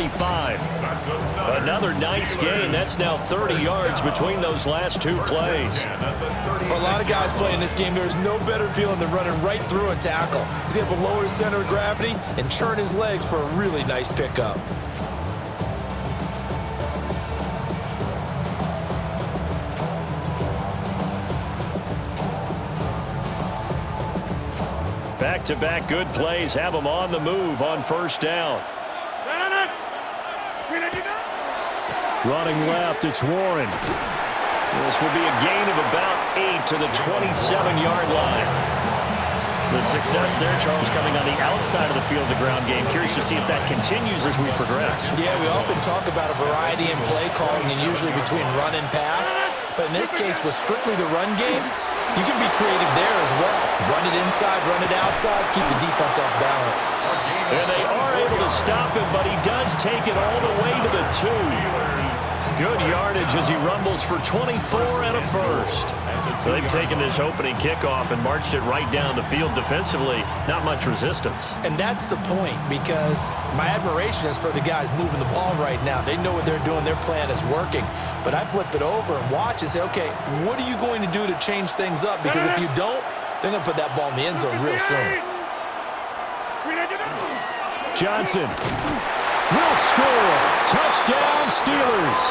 35. Another nice gain. That's now 30 yards between those last two plays. For a lot of guys playing this game, there's no better feeling than running right through a tackle. He's able to lower his center of gravity and churn his legs for a really nice pickup. Back-to-back good plays have them on the move on first down. Running left, it's Warren. This will be a gain of about 8 to the 27-yard line. The success there, Charles, coming on the outside of the field of the ground game. Curious to see if that continues as we progress. Yeah, we often talk about a variety in play calling and usually between run and pass. But in this case, with strictly the run game, you can be creative there as well. Run it inside, run it outside, keep the defense off balance. And they are able to stop him, but he does take it all the way to the 2. Good yardage as he rumbles for 24 and a first. So they've taken this opening kickoff and marched it right down the field defensively. Not much resistance. And that's the point, because my admiration is for the guys moving the ball right now. They know what they're doing. Their plan is working. But I flip it over and watch and say, okay, what are you going to do to change things up? Because if you don't, they're going to put that ball in the end zone real soon. Johnson will score. Touchdown, Steelers.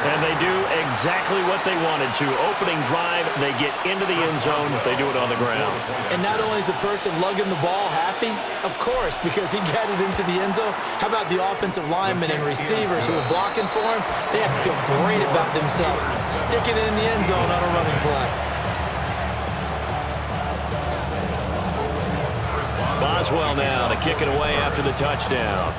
And they do exactly what they wanted to. Opening drive, they get into the end zone. They do it on the ground. And not only is the person lugging the ball happy, of course, because he got it into the end zone. How about the offensive linemen and receivers who are blocking for him? They have to feel great about themselves, sticking it in the end zone on a running play. Boswell now to kick it away after the touchdown.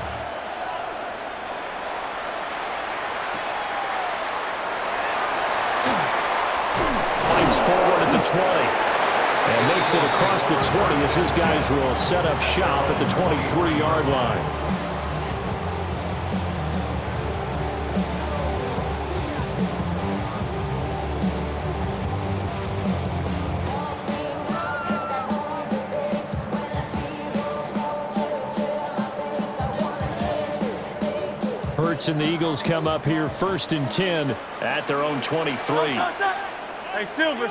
Forward at the 20 and makes it across the 20 as his guys will set up shop at the 23-yard line. Hurts and the Eagles come up here 1st and 10 at their own 23. Hey, Silver,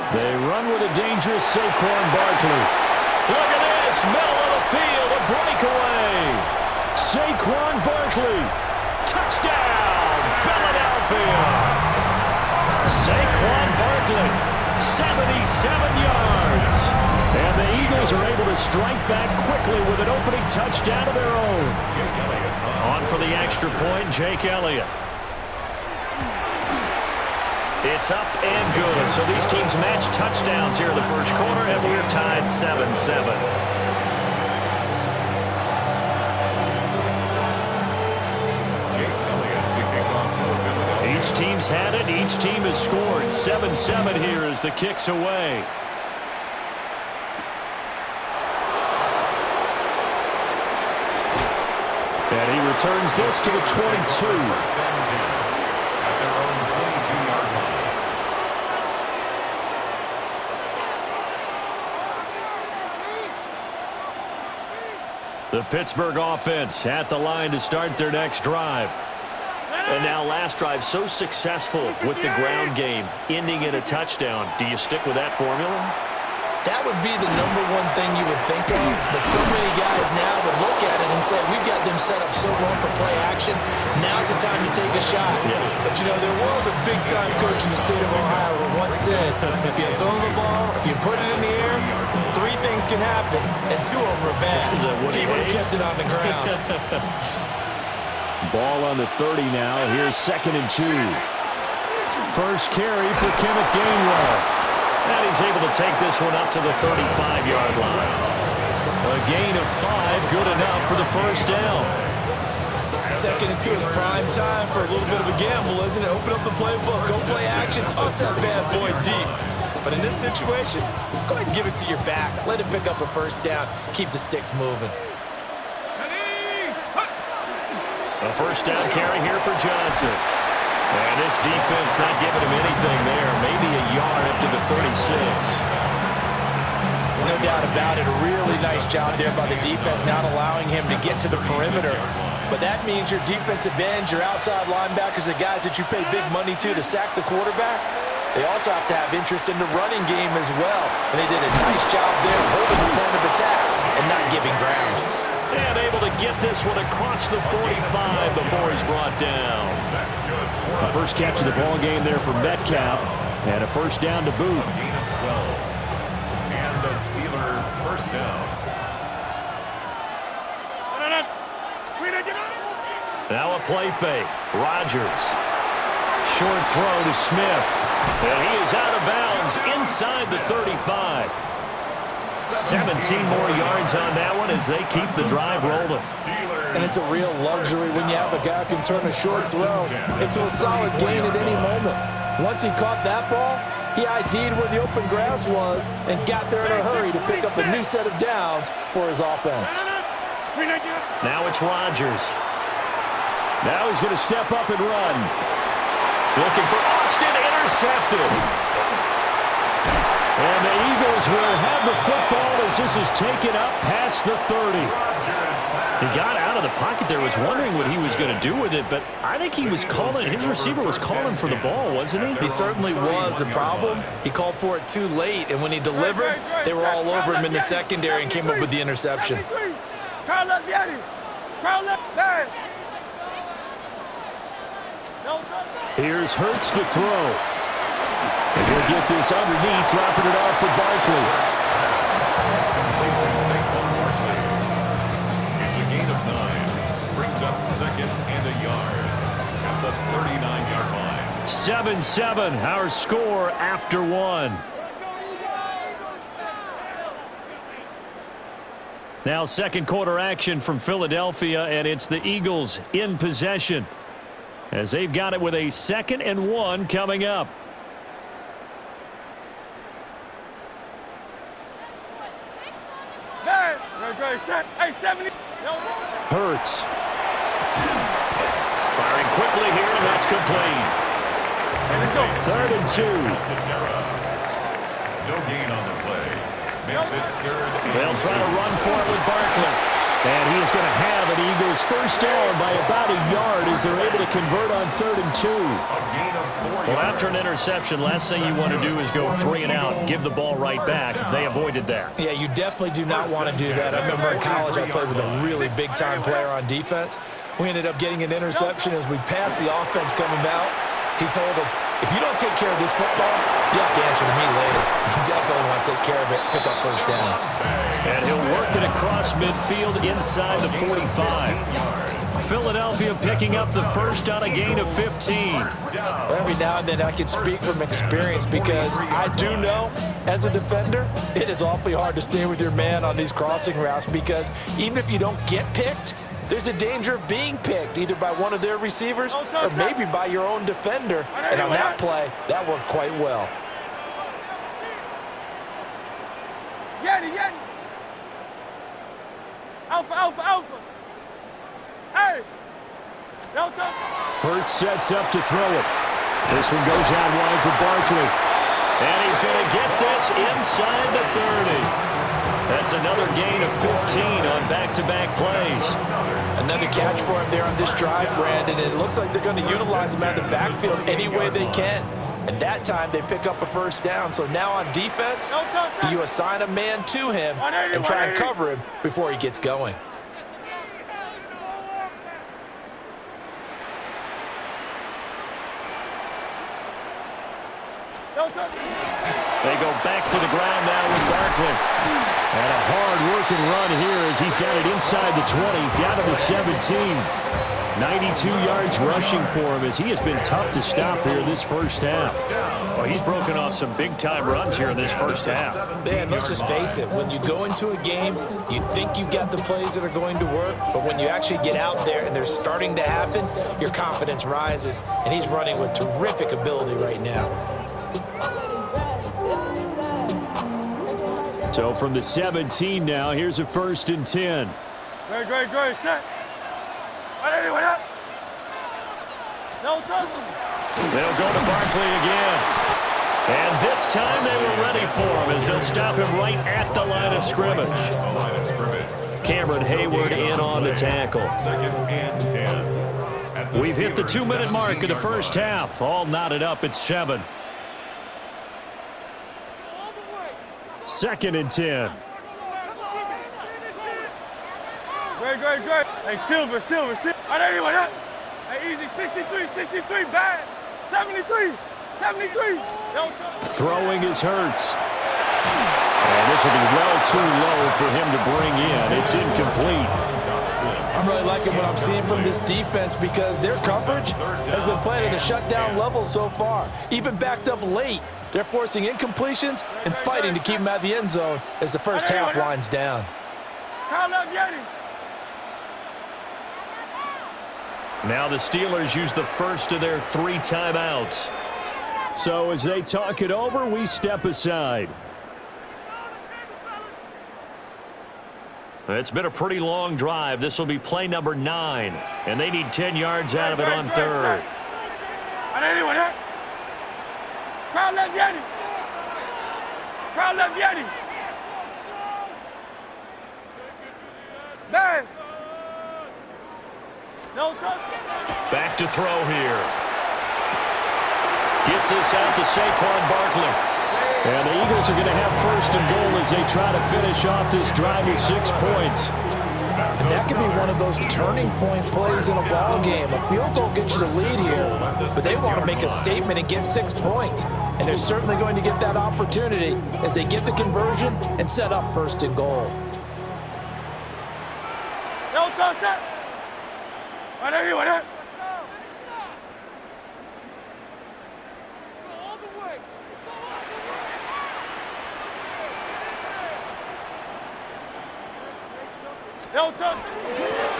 They run with a dangerous Saquon Barkley. Look at this, middle of the field, a breakaway. Saquon Barkley, touchdown, Philadelphia. Saquon Barkley, 77 yards. And the Eagles are able to strike back quickly with an opening touchdown of their own. On for the extra point, Jake Elliott. It's up and good. So these teams match touchdowns here in the first quarter, and we're tied 7-7. Each team's had it. Each team has scored. 7-7 here as the kick's away. And he returns this to the 22. The Pittsburgh offense at the line to start their next drive. And now last drive so successful with the ground game, ending in a touchdown. Do you stick with that formula? That would be the #1 thing you would think of, but so many guys now would look at it and say, we've got them set up so well for play action, now's the time to take a shot. Yeah. But, you know, there was a big-time coach in the state of Ohio who once said, if you throw the ball, if you put it in the air, 3 things can happen, and 2 of them are bad. He would have kept it on the ground. Ball on the 30 now. Here's 2nd and 2. First carry for Kenneth Gainwell. And he's able to take this one up to the 35-yard line. A gain of 5, good enough for the first down. 2nd and 2 is prime time for a little bit of a gamble, isn't it? Open up the playbook, go play action, toss that bad boy deep. But in this situation, go ahead and give it to your back. Let him pick up a first down. Keep the sticks moving. A first down carry here for Johnson. And this defense not giving him anything there. Maybe a yard up to the 36. No doubt about it. A really nice job there by the defense, not allowing him to get to the perimeter. But that means your defensive ends, your outside linebackers, the guys that you pay big money to sack the quarterback, they also have to have interest in the running game as well. And they did a nice job there holding the point of attack and not giving ground. And able to get this one across the 45 before he's brought down. The first catch of the ball game there for Metcalf, and a first down to boot. And the Steeler first down. Now a play fake. Rodgers. Short throw to Smith. And he is out of bounds inside the 35. 17 more yards on that one as they keep the drive rolling. And it's a real luxury when you have a guy who can turn a short throw into a solid gain at any moment. Once he caught that ball, he ID'd where the open grass was and got there in a hurry to pick up a new set of downs for his offense. Now it's Rodgers. Now he's going to step up and run. Looking for Austin, intercepted. And the Eagles will have the football as this is taken up past the 30. He got out of the pocket there, was wondering what he was going to do with it, but I think he was calling, his receiver was calling for the ball, wasn't he? He certainly was. The problem, he called for it too late, and when he delivered, they were all over him in the secondary and came up with the interception. Here's Hurts to throw. And he'll get this underneath, dropping it off for Barkley. It's a gain of 9. Brings up second and a yard at the 39-yard line. 7-7, our score after one. Now second quarter action from Philadelphia, and it's the Eagles in possession as they've got it with a 2nd and 1 coming up. Hurts. Firing quickly here, and that's complete. 3rd and 2. No gain on the play. Makes it 3rd. They'll try to run for it with Barkley. And he is going to have an Eagles first down by about a yard as they're able to convert on 3rd and 2. Well, after an interception, last thing you want to do is go 3 and out, give the ball right back. They avoided that. Yeah, you definitely do not want to do that. I remember in college I played with a really big-time player on defense. We ended up getting an interception as we passed the offense coming out. He told him, if you don't take care of this football, you have to answer to me later. You definitely want to take care of it, pick up first downs. And he'll work it across midfield inside the 45. Philadelphia picking up the first on a gain of 15. Every now and then I can speak from experience because I do know, as a defender, it is awfully hard to stay with your man on these crossing routes because even if you don't get picked, there's a danger of being picked either by one of their receivers or maybe by your own defender. And on that play, that worked quite well. Alpha. Hey! Hurts sets up to throw it. This one goes out wide for Barkley. And he's going to get this inside the 30. That's another gain of 15 on back-to-back plays. Another catch for him there on this drive, Brandon. And it looks like they're going to utilize him out of the backfield any way they can. And that time they pick up a first down. So now on defense, you assign a man to him and try and cover him before he gets going. They go back to the ground now with Barkley. And a hard-working run here as he's got it inside the 20, down to the 17. 92 yards rushing for him as he has been tough to stop here this first half. Well, he's broken off some big-time runs here in this first half. Man, let's just face it. When you go into a game, you think you've got the plays that are going to work, but when you actually get out there and they're starting to happen, your confidence rises, and he's running with terrific ability right now. So from the 17 now, here's a 1st and 10. Great. Set. They'll go to Barkley again. And this time they were ready for him as they'll stop him right at the line of scrimmage. Cameron Hayward in on the tackle. 2nd and 10. We've hit the 2-minute mark of the first half. All knotted up at 7. 2nd and 10. Great. Hey, Silver. I don't even know. Hey, easy. 63, bad. 73. Throwing is Hurts. And this will be well too low for him to bring in. It's incomplete. I'm really liking what I'm seeing from this defense because their coverage has been playing at a shutdown level so far. Even backed up late, they're forcing incompletions and fighting to keep them out of the end zone as the first half winds down. Now the Steelers use the first of their 3 timeouts. So as they talk it over, we step aside. It's been a pretty long drive. This will be play number 9, and they need 10 yards out of it on 3rd. Crowd left Yeti. Man. No touch. Back to throw here. Gets this out to Saquon Barkley. And the Eagles are going to have 1st and goal as they try to finish off this drive with 6 points. And that could be one of those turning point plays in a ball game. A field goal gets you the lead here, but they want to make a statement and get 6 points. And they're certainly going to get that opportunity as they get the conversion and set up 1st and goal. No touch that.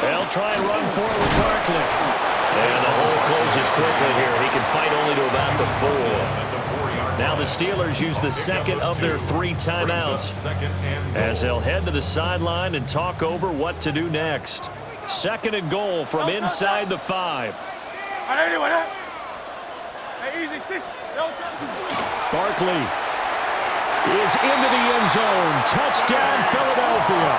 They'll try and run for it with Barkley. And the hole closes quickly here. He can fight only to about the 4. Now the Steelers use the 2nd of their 3 timeouts as they'll head to the sideline and talk over what to do next. 2nd and goal from inside the 5. Barkley is into the end zone. Touchdown, Philadelphia.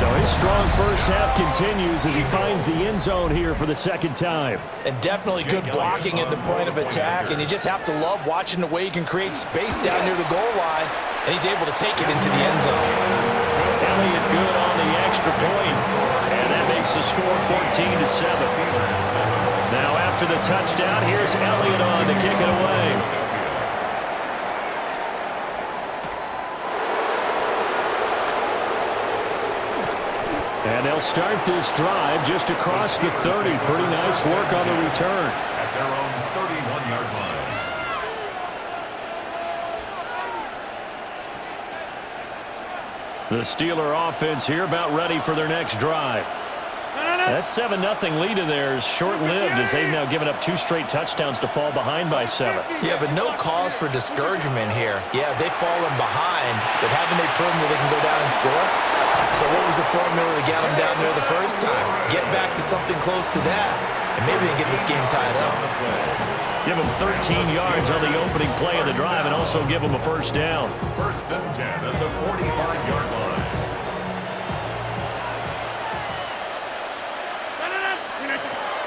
So his strong first half continues as he finds the end zone here for the 2nd time. And definitely good blocking at the point of attack, and you just have to love watching the way he can create space down near the goal line, and he's able to take it into the end zone. Elliott good on the extra point, and that makes the score 14-7. Now after the touchdown, here's Elliott on to kick it away. And they'll start this drive just across the 30. Pretty nice work on the return. At their own 31-yard line. The Steeler offense here about ready for their next drive. That 7-0 lead of theirs short-lived as they've now given up 2 straight touchdowns to fall behind by 7. Yeah, but no cause for discouragement here. Yeah, they've fallen behind, but haven't they proven that they can go down and score? So what was the formula that got them down there the first time? Get back to something close to that, and maybe they can get this game tied up. Give them 13 yards on the opening play of the drive and also give them a 1st down. 1st and 10 at the 45-yard line.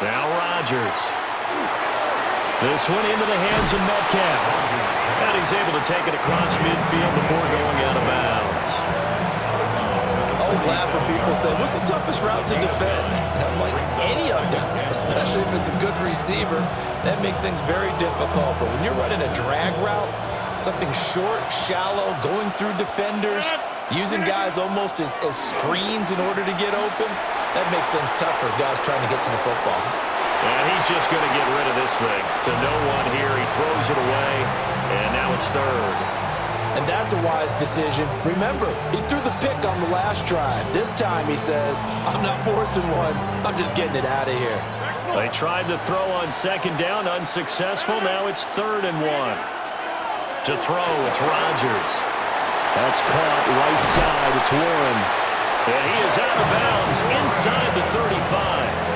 Now Rodgers. This one into the hands of Metcalf. And he's able to take it across midfield before going out of bounds. I always laugh when people say, what's the toughest route to defend? And I'm like, any of them, especially if it's a good receiver. That makes things very difficult. But when you're running a drag route, something short, shallow, going through defenders, using guys almost as screens in order to get open, that makes things tough for guys trying to get to the football. And he's just going to get rid of this thing. To no one here. He throws it away, and now it's 3rd. And that's a wise decision. Remember, he threw the pick on the last drive. This time he says, I'm not forcing one. I'm just getting it out of here. They tried to throw on 2nd down, unsuccessful. Now it's 3rd and 1. To throw, it's Rodgers. That's caught right side. It's Warren. And he is out of bounds inside the 35.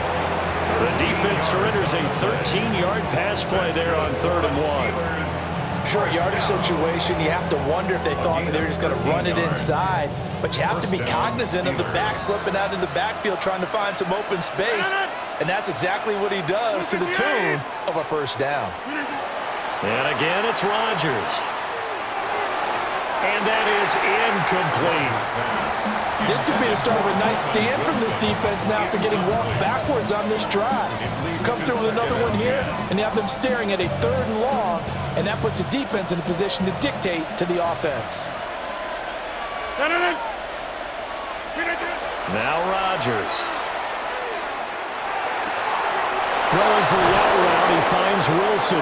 The defense surrenders a 13-yard pass play there on 3rd and 1. Short yardage situation, you have to wonder if they thought that they were just going to run it inside. But you have to be cognizant of the back slipping out of the backfield trying to find some open space. And that's exactly what he does to the tune of a first down. And again, it's Rodgers. And that is incomplete. This could be the start of a nice stand from this defense now after getting walked backwards on this drive. Come through with another one here, and you have them staring at a 3rd and long, and that puts the defense in a position to dictate to the offense. Now Rodgers. Throwing for the out route, he finds Wilson.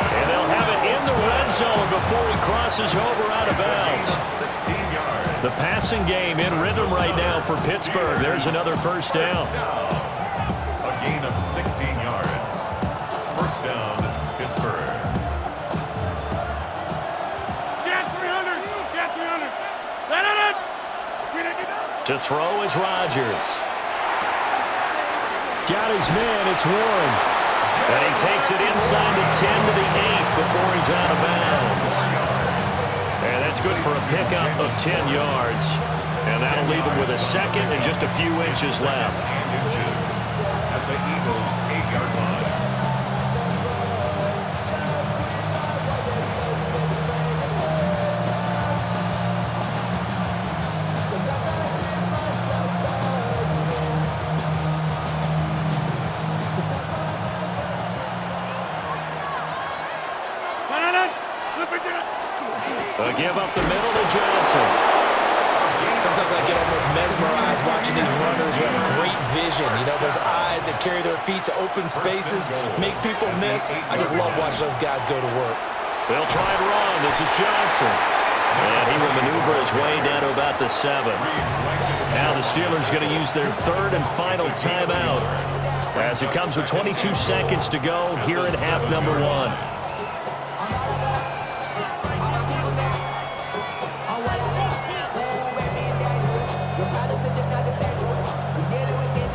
And they'll have it in the red zone before he crosses over out of bounds. 16 yards. The passing game in rhythm right now for Pittsburgh. There's another first down. A gain of 16 yards. First down, Pittsburgh. Get 300. Get 300. To throw is Rodgers. Got his man, it's Warren. And he takes it inside the 10 to the 8 before he's out of bounds. And that's good for a pickup of 10 yards. And that'll leave him with a second and just a few inches left. At the Eagles' 8-yard line. A give up the middle to Johnson. Sometimes I get almost mesmerized watching these runners who have great vision. You know, those eyes that carry their feet to open spaces, make people miss. I just love watching those guys go to work. They'll try and run. This is Johnson. And he will maneuver his way down to about the 7. Now the Steelers going to use their 3rd and final timeout as it comes with 22 seconds to go here in half number 1.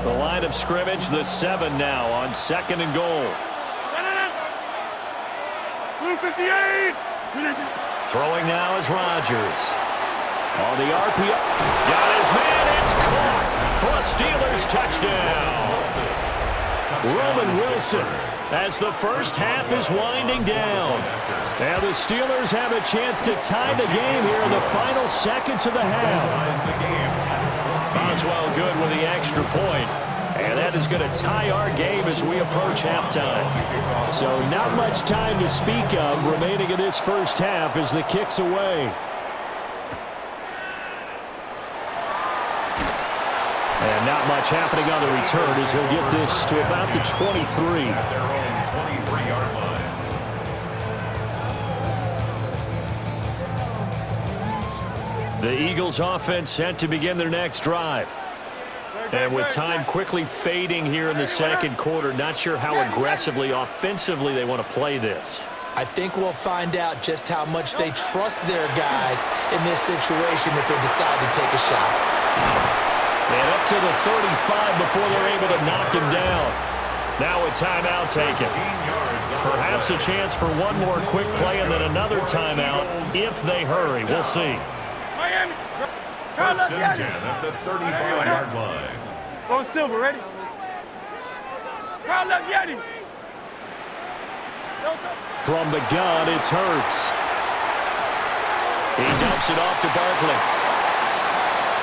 The line of scrimmage, the 7 now on 2nd and goal. 58. Throwing now is Rodgers. On the RPO. Got his man. It's caught for a Steelers touchdown. Roman Wilson as the first half is winding down. Now the Steelers have a chance to tie the game here in the final seconds of the half. Boswell good with the extra point. And that is going to tie our game as we approach halftime. So not much time to speak of remaining in this first half as the kick's away. And not much happening on the return as he'll get this to about the 23. At their own 23-yard line. The Eagles offense set to begin their next drive. And with time quickly fading here in the second quarter, not sure how aggressively, offensively they want to play this. I think we'll find out just how much they trust their guys in this situation if they decide to take a shot. And up to the 35 before they're able to knock him down. Now a timeout taken. Perhaps a chance for one more quick play and then another timeout if they hurry. We'll see. Miami. First and 10 at the 35-yard line. Go Silver, ready? Carl left Yeti. From the gun, it's Hurts. He dumps it off to Barkley.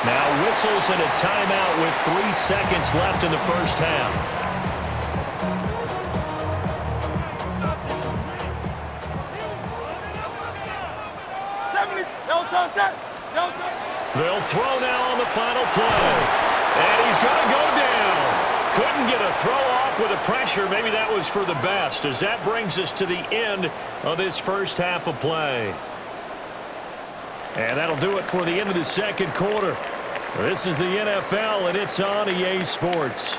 Now whistles and a timeout with 3 seconds left in the first half. They'll throw now on the final play. And he's going to go down. Couldn't get a throw off with the pressure. Maybe that was for the best, as that brings us to the end of this first half of play. And that'll do it for the end of the second quarter. This is the NFL, and it's on EA Sports.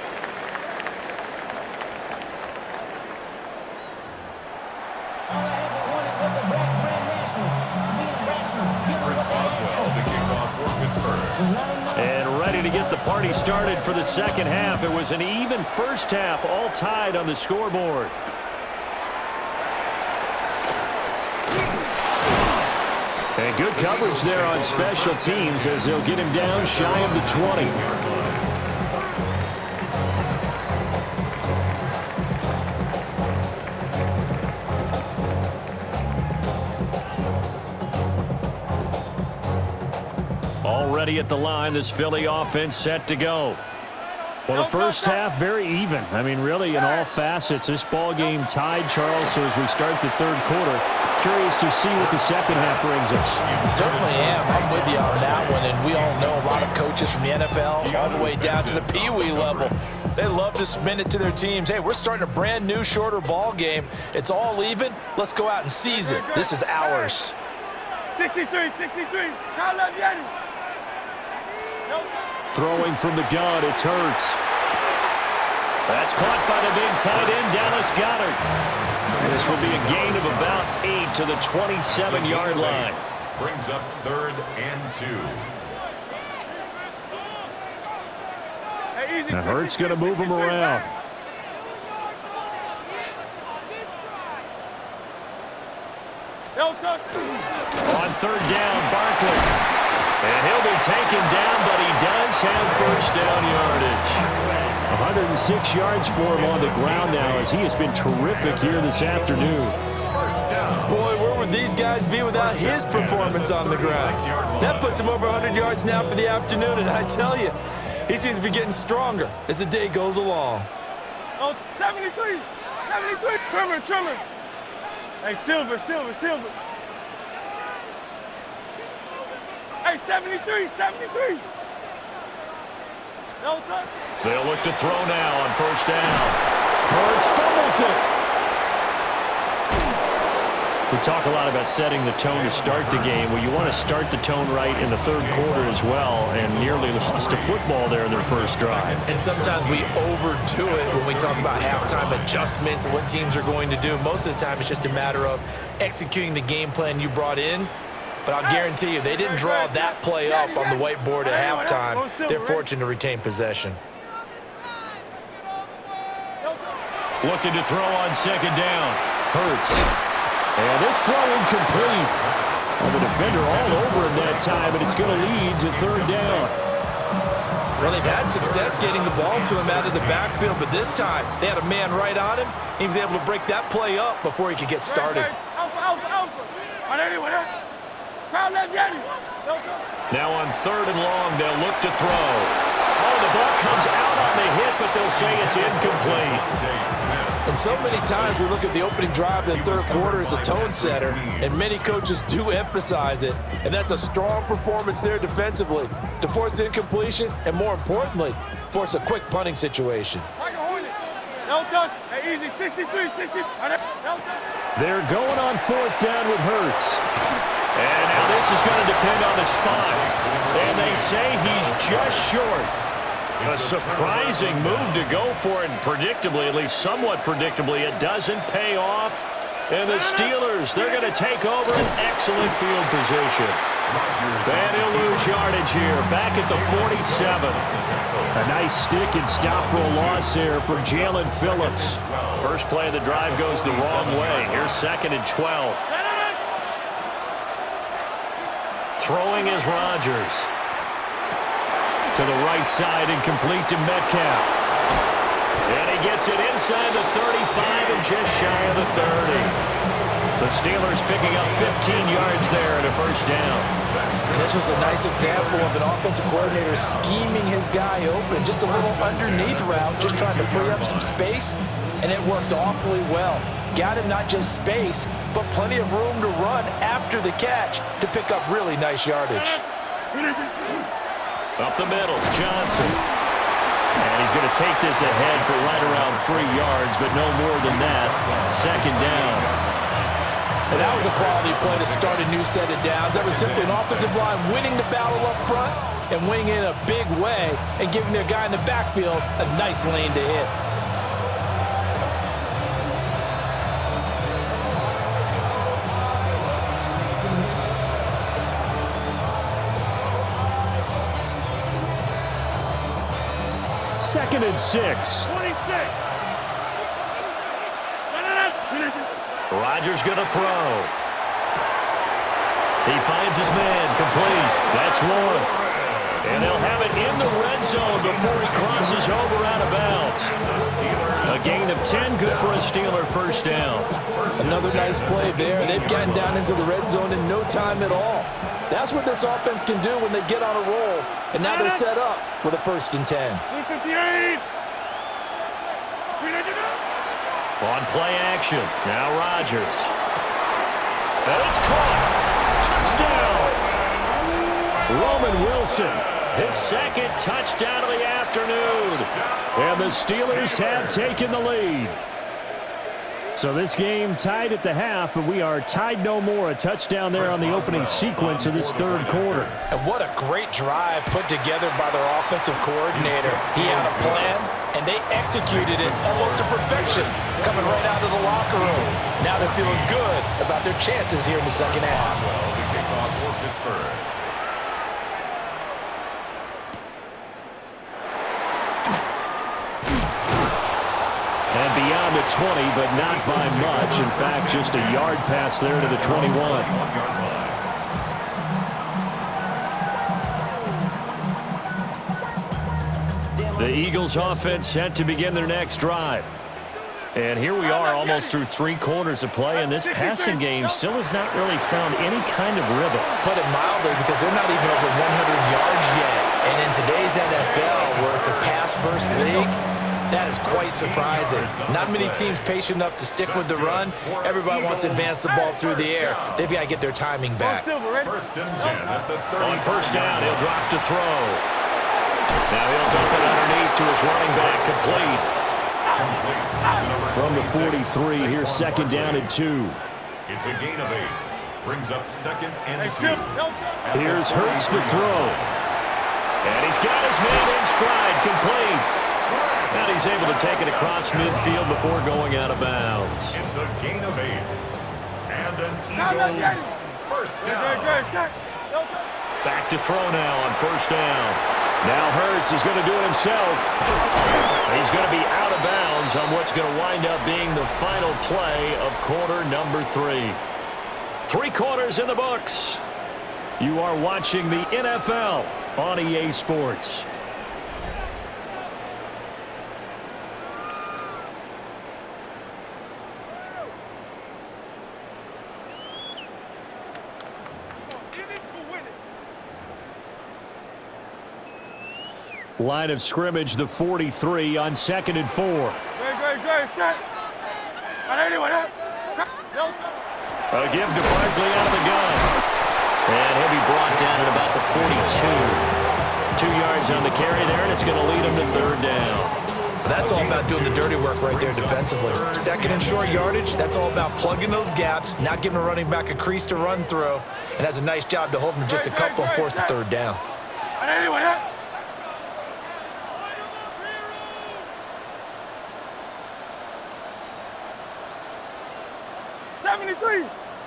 And ready ready to get the party started for the second half. It was an even first half, all tied on the scoreboard. And good coverage there on special teams as they'll get him down shy of the 20. Already at the line, this Philly offense set to go. Well, the first half, very even. I mean, really, in all facets, this ball game tied, Charles. So as we start the third quarter, curious to see what the second half brings us. Certainly am. I'm with you on that one. And we all know a lot of coaches from the NFL all the way down to the Pee Wee level. They love to spin it to their teams. Hey, we're starting a brand new, shorter ball game. It's all even. Let's go out and seize it. This is ours. 63, 63. Count up, Yanni. Throwing from the gun, it's Hurts. That's caught by the big tight end, Dallas Goedert. And this will be a gain of about 8 to the 27-yard line. Brings up 3rd and 2. Now Hurts going to move him around. On 3rd down, Barkley. And he'll be taken down, but he does have first down yardage. 106 yards for him on the ground now as he has been terrific here this afternoon. Boy, where would these guys be without his performance on the ground? That puts him over 100 yards now for the afternoon, and I tell you, he seems to be getting stronger as the day goes along. Oh, 73, 73. Trimmer. Hey, Silver. Hey, 73. No touch. They'll look to throw now on first down. Hurts fumbles it. We talk a lot about setting the tone to start the game. Well, you want to start the tone right in the third quarter as well, and nearly lost a football there in their first drive. And sometimes we overdo it when we talk about halftime adjustments and what teams are going to do. Most of the time, it's just a matter of executing the game plan you brought in. But I'll guarantee you, they didn't draw that play up on the whiteboard at halftime. They're fortunate to retain possession. Looking to throw on second down. Hurts. And this throw incomplete. Well, the defender all over him that time, and it's going to lead to 3rd down. Well, they've had success getting the ball to him out of the backfield, but this time they had a man right on him. He was able to break that play up before he could get started. Now on 3rd and long, they'll look to throw. Oh, the ball comes out on the hit, but they'll say it's incomplete. And so many times we look at the opening drive of the third quarter as a tone setter, and many coaches do emphasize it, and that's a strong performance there defensively to force incompletion and, more importantly, force a quick punting situation. Easy, 63, 60. They're going on 4th down with Hurts. And now this is going to depend on the spot. And they say he's just short. A surprising move to go for it, and predictably, at least somewhat predictably, it doesn't pay off. And the Steelers, they're going to take over an excellent field position. And he'll lose yardage here, back at the 47. A nice stick and stop for a loss there from Jalen Phillips. First play of the drive goes the wrong way. Here's 2nd and 12. Throwing is Rodgers. To the right side and complete to Metcalf. And he gets it inside the 35 and just shy of the 30. The Steelers picking up 15 yards there at a first down. And this was a nice example of an offensive coordinator scheming his guy open. Just a little underneath route, just trying to free up some space, and it worked awfully well. Got him not just space, but plenty of room to run after the catch to pick up really nice yardage. Up the middle, Johnson. And he's going to take this ahead for right around 3 yards, but no more than that. 2nd down. And that was a quality play to start a new set of downs. That was simply an offensive line winning the battle up front and winning in a big way and giving their guy in the backfield a nice lane to hit. 2nd and 6. 26. Rodgers going to throw. He finds his man, complete. That's one. And they'll have it in the red zone before he crosses over out of bounds. A gain of 10, good for a Steeler first down. Another nice play there. They've gotten down into the red zone in no time at all. That's what this offense can do when they get on a roll. And now they're set up with a 1st and 10. On play action, now Rodgers. And it's caught. Touchdown! Roman Wilson, his 2nd touchdown of the afternoon. And the Steelers have taken the lead. So this game tied at the half, but we are tied no more. A touchdown there on the opening sequence of this 3rd quarter. And what a great drive put together by their offensive coordinator. He had a plan, and they executed it almost to perfection, coming right out of the locker room. Now they're feeling good about their chances here in the 2nd half. The kickoff for Pittsburgh. And beyond the 20, but not by much. In fact, just a yard pass there to the 21. The Eagles offense set to begin their next drive. And here we are almost through 3 quarters of play, and this passing game still has not really found any kind of rhythm. Put it mildly, because they're not even over 100 yards yet. And in today's NFL, where it's a pass-first league, that is quite surprising. Not many teams patient enough to stick with the run. Everybody wants to advance the ball through the air. They've got to get their timing back. 1st and 10 at the 30. On 1st down, he'll drop to throw. Now he'll dump it underneath to his running back, complete. From the 43, here's 2nd down and 2. It's a gain of 8. Brings up 2nd and 2. Here's Hurts to throw. And he's got his man in stride, complete. And he's able to take it across midfield before going out of bounds. It's a gain of 8. And an Eagles 1st down. Back to throw now on 1st down. Now Hurts is going to do it himself. He's going to be out of bounds on what's going to wind up being the final play of quarter number 3. 3 quarters in the books. You are watching the NFL on EA Sports. Line of scrimmage, the 43 on 2nd and 4. Great, set. A give to Barkley out of the gun. And he'll be brought down at about the 42. 2 yards on the carry there, and it's going to lead him to 3rd down. That's all about doing the dirty work right there defensively. 2nd and short yardage, that's all about plugging those gaps, not giving a running back a crease to run through, and has a nice job to hold him just a couple and force the 3rd down.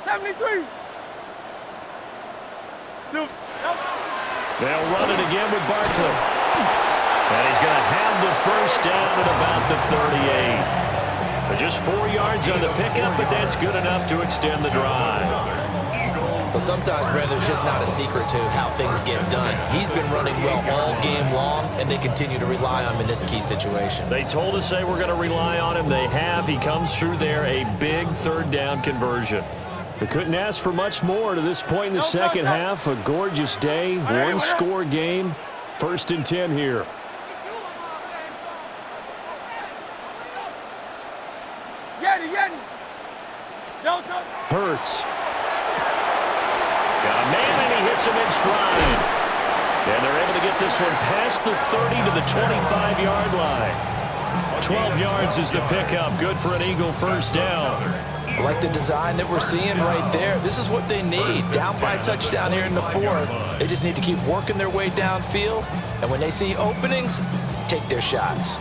73. They'll run it again with Barkley. And he's going to have the 1st down at about the 38. Just 4 yards on the pickup, but that's good enough to extend the drive. Well, sometimes, Brandon, there's just not a secret to how things get done. He's been running well all game long, and they continue to rely on him in this key situation. They told us they were going to rely on him. They have. He comes through there, a big 3rd down conversion. They couldn't ask for much more to this point in the 2nd half. A gorgeous day, 1-score game. 1st and 10 here. Hurts. Got a man, and he hits him in stride. And they're able to get this one past the 30 to the 25-yard line. 12 yards is the pickup. Good for an Eagle 1st down. I like the design that we're seeing right there. This is what they need. Down by a touchdown here in the 4th. They just need to keep working their way downfield. And when they see openings, take their shots.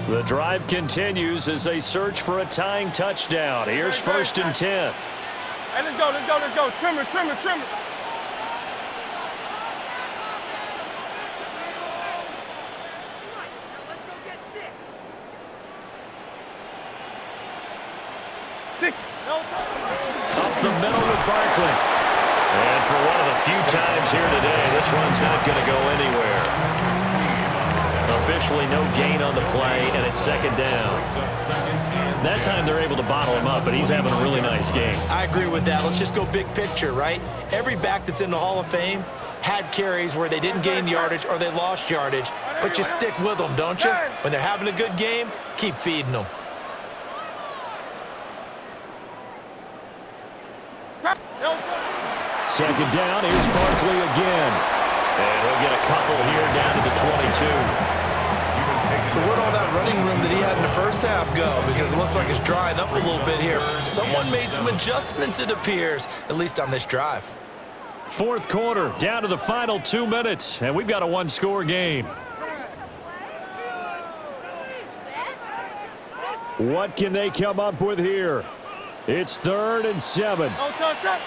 The drive continues as they search for a tying touchdown. Here's 1st and 10. Hey, let's go, let's go, let's go. Trimmer, trimmer, trimmer. Six. Up the middle with Barkley. And for one of the few times here today, this run's not going to go anywhere. Officially no gain on the play, and it's second down. That time they're able to bottle him up, but he's having a really nice game. I agree with that. Let's just go big picture, right? Every back that's in the Hall of Fame had carries where they didn't gain yardage or they lost yardage, but you stick with them, don't you? When they're having a good game, keep feeding them. Second down, here's Barkley again. And he'll get a couple here down to the 22. So where'd all that running room that he had in the first half go? Because it looks like it's drying up a little bit here. Someone made some adjustments, it appears, at least on this drive. Fourth quarter, down to the final 2 minutes, and we've got a one-score game. What can they come up with here? It's 3rd and 7. No touch, touch.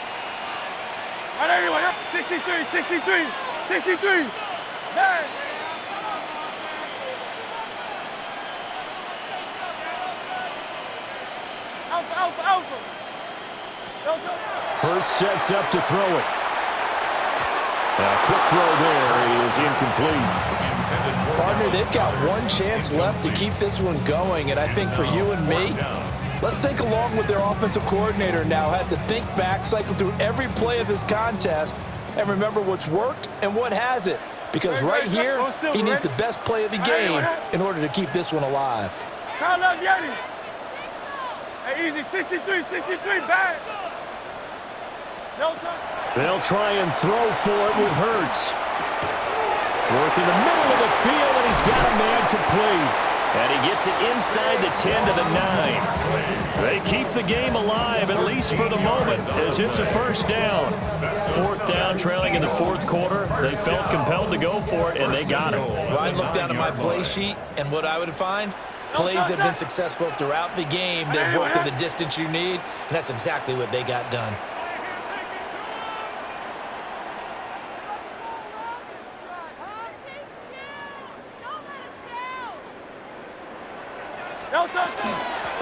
All right, anyway, 63, 63, 63. Hey. Alpha, alpha, alpha. No touch. Hurts sets up to throw it. A quick throw there is incomplete. Partner, they've got one chance left to keep this one going, and I think for you and me, let's think along with their offensive coordinator now has to think back, cycle through every play of this contest, and remember what's worked and what hasn't. Because right here, he needs the best play of the game in order to keep this one alive. Call up Yeti. Hey, easy, 63, 63, bad. No touch. They'll try and throw for it with Hurts. Working the middle of the field, and he's got a man complete. And he gets it inside the 10 to the 9. They keep the game alive, at least for the moment, as it's a first down. Fourth down, trailing in the fourth quarter. They felt compelled to go for it, and they got it. Well, I'd look down at my play sheet, and what I would find, plays have been successful throughout the game. They've worked in the distance you need, and that's exactly what they got done.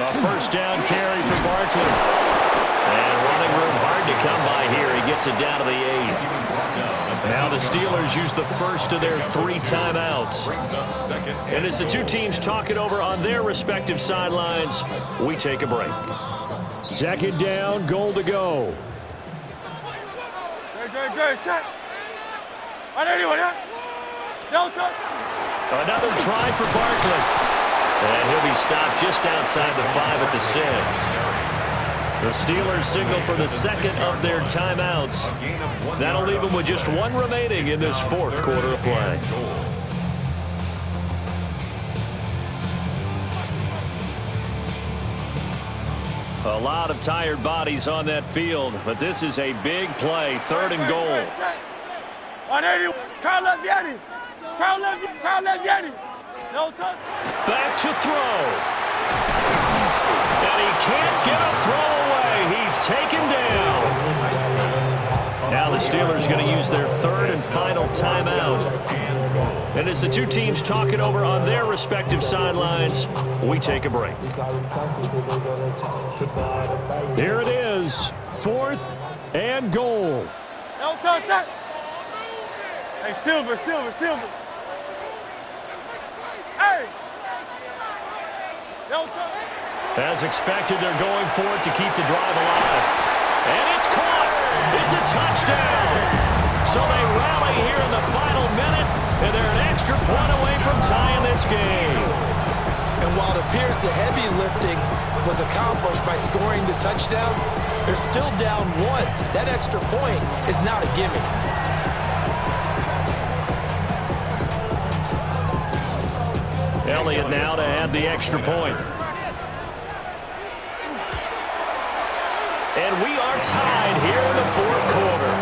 A first down carry for Barkley. And running room hard to come by here. He gets it down to the 8. Now the Steelers use the first of their 3 timeouts. And as the two teams talk it over on their respective sidelines, we take a break. Second down, goal to go. Good, shot. Another try for Barkley. And he'll be stopped just outside the 5 at the 6. The Steelers signal for the second of their timeouts. That'll leave them with just 1 remaining in this fourth quarter of play. A lot of tired bodies on that field, but this is a big play, 3rd and goal. 180. Carl left Yeti. Carl left Yeti. No touch. Back to throw. And he can't get a throw away. He's taken down. Now the Steelers going to use their 3rd and final timeout. And as the two teams talk it over on their respective sidelines, we take a break. Here it is, 4th and goal. No touch. Hey, Silver. Hey! No touch. As expected, they're going for it to keep the drive alive. And it's caught. It's a touchdown. So they rally here in the final minute, and they're an extra point away from tying this game. And while it appears the heavy lifting was accomplished by scoring the touchdown, they're still down 1. That extra point is not a gimme. Elliott now to add the extra point. And we are tied here in the fourth quarter.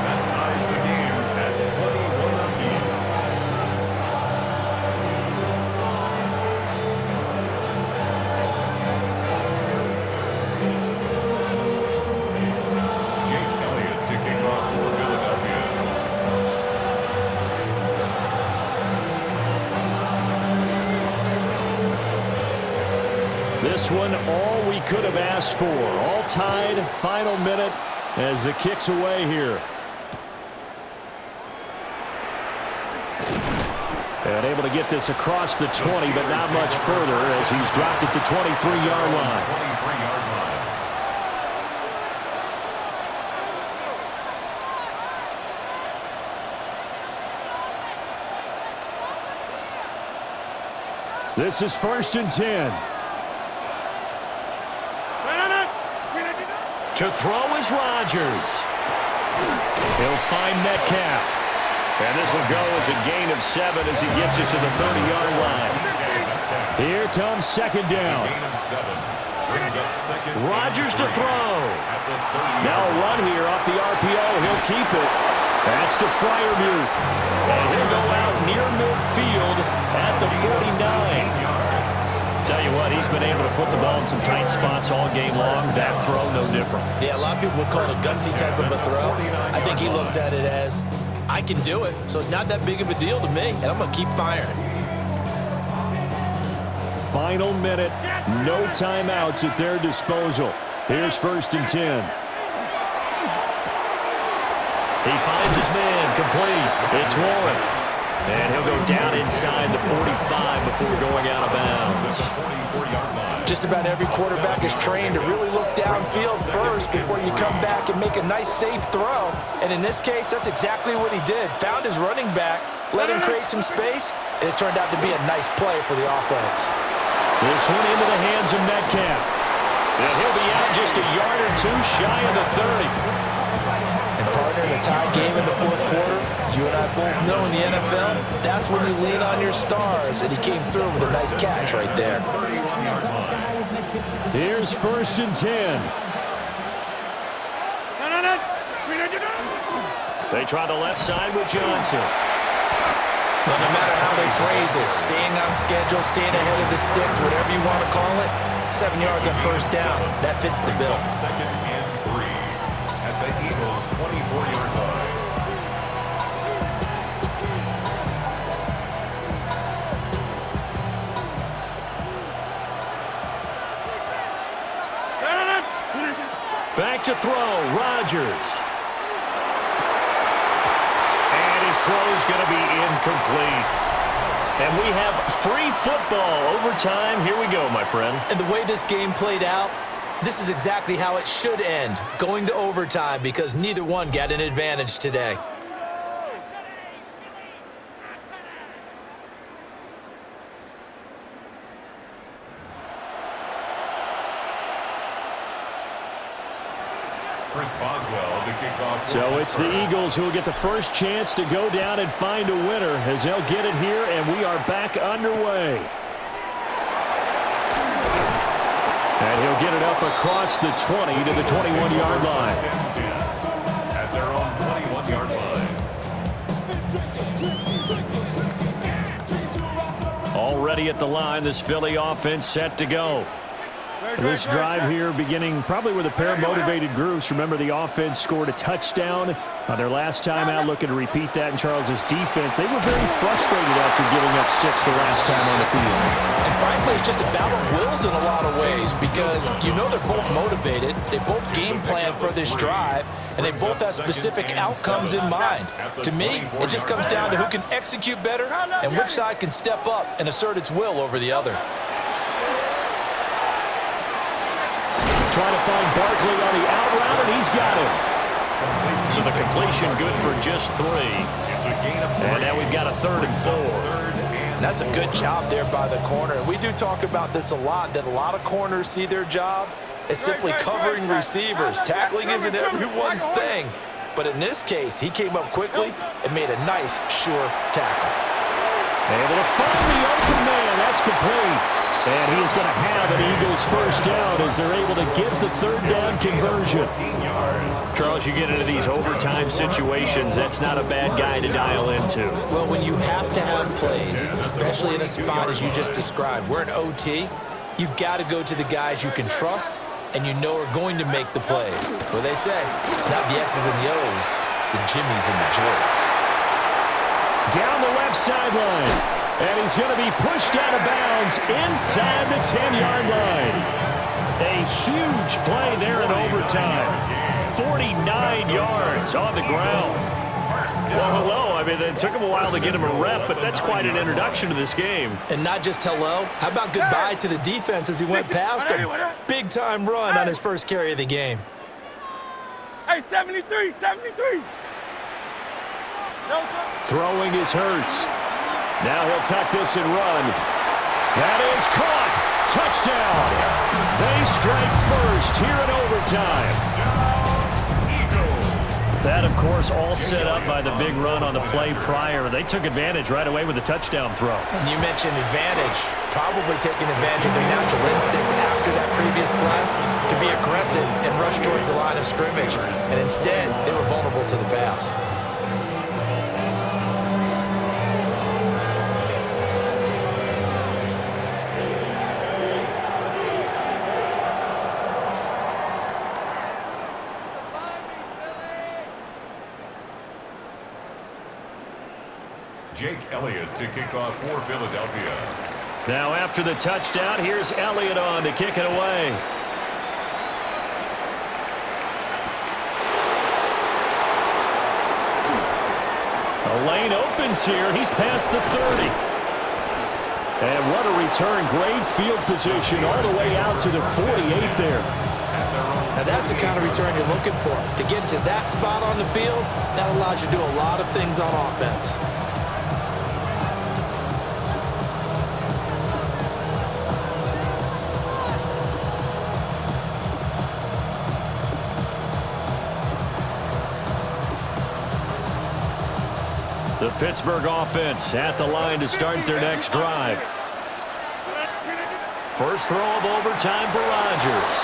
That ties the game at 21 apiece. this one all we could have asked for. All tied, final minute as the kick's away here. And able to get this across the 20, but not much further as he's dropped it to 23-yard line. This is 1st and 10. To throw is Rodgers. He'll find Metcalf. And this will go as a gain of 7 as he gets it to the 30-yard line. Here comes 2nd down. Rodgers to throw. Now a run here off the RPO. He'll keep it. That's to Freiermuth. And he'll go out near midfield at the 49. Tell you what, he's been able to put the ball in some tight spots all game long. That throw, no different. Yeah, a lot of people would call it a gutsy type of a throw. I think he looks at it as, I can do it, so it's not that big of a deal to me, and I'm going to keep firing. Final minute, no timeouts at their disposal. Here's 1st and 10. He finds his man, complete. It's Warren. And he'll go down inside the 45 before going out of bounds. Just about every quarterback is trained to really look downfield first before you come back and make a nice, safe throw. And in this case, that's exactly what he did. Found his running back, let him create some space, and it turned out to be a nice play for the offense. This one into the hands of Metcalf. And he'll be out just a yard or two shy of the 30. And partner, in a tie game in the 4th quarter, you and I both know in the NFL, that's when you lean on your stars, and he came through with a nice catch right there. Here's 1st and 10. They try the left side with Johnson. Well, no matter how they phrase it, staying on schedule, staying ahead of the sticks, whatever you want to call it, 7 yards on 1st down, that fits the bill. 2nd and 3 at the Eagles' 24-yard line. Back to throw, Rodgers. And his throw's going to be incomplete. And we have free football overtime. Here we go, my friend. And the way this game played out, this is exactly how it should end, going to overtime, because neither one got an advantage today. So it's the Eagles who will get the first chance to go down and find a winner as they'll get it here, and we are back underway. And he'll get it up across the 20 to the 21-yard line. At their own 21-yard line. Already at the line, this Philly offense set to go. This drive here beginning probably with a pair of motivated groups. Remember, the offense scored a touchdown their last time out. Looking to repeat that in Charles's defense. They were very frustrated after giving up 6 the last time on the field. And frankly, it's just a battle of wills in a lot of ways because you know they're both motivated. They both game plan for this drive, and they both have specific outcomes in mind. To me, it just comes down to who can execute better and which side can step up and assert its will over the other. Trying to find Barkley on the out route, and he's got him. So the completion good for just 3. And now we've got a 3rd and 4. And that's a good job there by the corner. And we do talk about this a lot, that a lot of corners see their job as simply covering receivers. Tackling isn't everyone's thing. But in this case, he came up quickly and made a nice, sure tackle. Able to find the open man. That's complete. And he is going to have an Eagles first down as they're able to get the 3rd down conversion. Charles, you get into these overtime situations, that's not a bad guy to dial into. Well, when you have to have plays, especially in a spot as you just described, we're in OT, you've got to go to the guys you can trust and you know are going to make the plays. Well, they say, it's not the X's and the O's, it's the Jimmies and the Joes. Down the left sideline. And he's going to be pushed out of bounds inside the 10-yard line. A huge play there in overtime. 49 yards on the ground. Well, hello. I mean, it took him a while to get him a rep, but that's quite an introduction to this game. And not just hello. How about goodbye to the defense as he went past him? Big-time run on his first carry of the game. Hey, 73, 73. Throwing is Hurts. Now he'll tuck this and run. That is caught. Touchdown. They strike first here in overtime. That, of course, all set up by the big run on the play prior. They took advantage right away with the touchdown throw. And you mentioned advantage, probably taking advantage of their natural instinct after that previous play to be aggressive and rush towards the line of scrimmage. And instead, they were vulnerable to the pass. Jake Elliott to kick off for Philadelphia. Now after the touchdown, here's Elliott on to kick it away. A lane opens here. He's past the 30. And what a return. Great field position all the way out to the 48 there. Now that's the kind of return you're looking for. To get to that spot on the field, that allows you to do a lot of things on offense. The Pittsburgh offense at the line to start their next drive. First throw of overtime for Rodgers.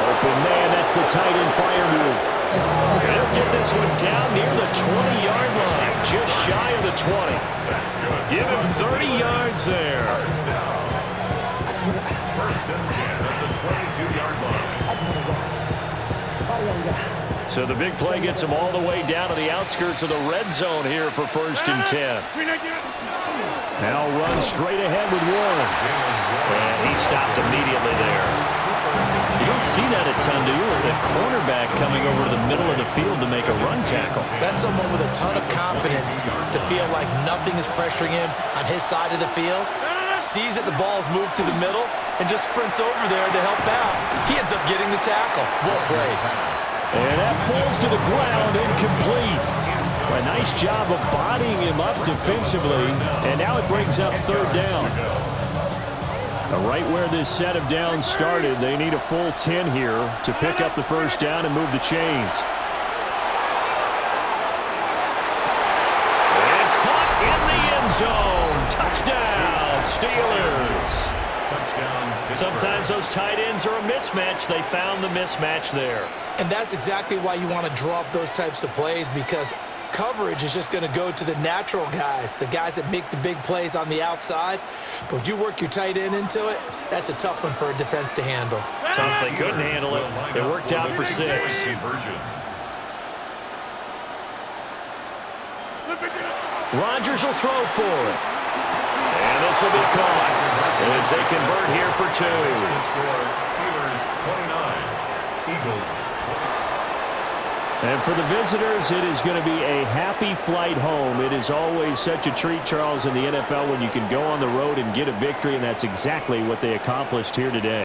Open man, that's the tight end fire move. They'll get this one down near the 20-yard line, just shy of the 20. Give him 30 yards there. First and 10 at the 22-yard line. So the big play gets him all the way down to the outskirts of the red zone here for first and 10. Now run straight ahead with Warren. And he stopped immediately there. You don't see that a ton, do you? A cornerback coming over to the middle of the field to make a run tackle. That's someone with a ton of confidence to feel like nothing is pressuring him on his side of the field. Sees that the ball's moved to the middle and just sprints over there to help out. He ends up getting the tackle. Well played. And that falls to the ground, incomplete. A nice job of bodying him up defensively, and now it brings up third down. Right where this set of downs started, they need a full 10 here to pick up the first down and move the chains. And caught in the end zone. Touchdown, Steelers. Sometimes those tight ends are a mismatch. They found the mismatch there. And that's exactly why you want to draw up those types of plays, because coverage is just going to go to the natural guys, the guys that make the big plays on the outside. But if you work your tight end into it, that's a tough one for a defense to handle. Tough. They couldn't handle it. It worked out for 6. Rodgers will throw for it. And this will be caught as they convert here for 2. Steelers 29, Eagles. And for the visitors, it is going to be a happy flight home. It is always such a treat, Charles, in the NFL when you can go on the road and get a victory, and that's exactly what they accomplished here today.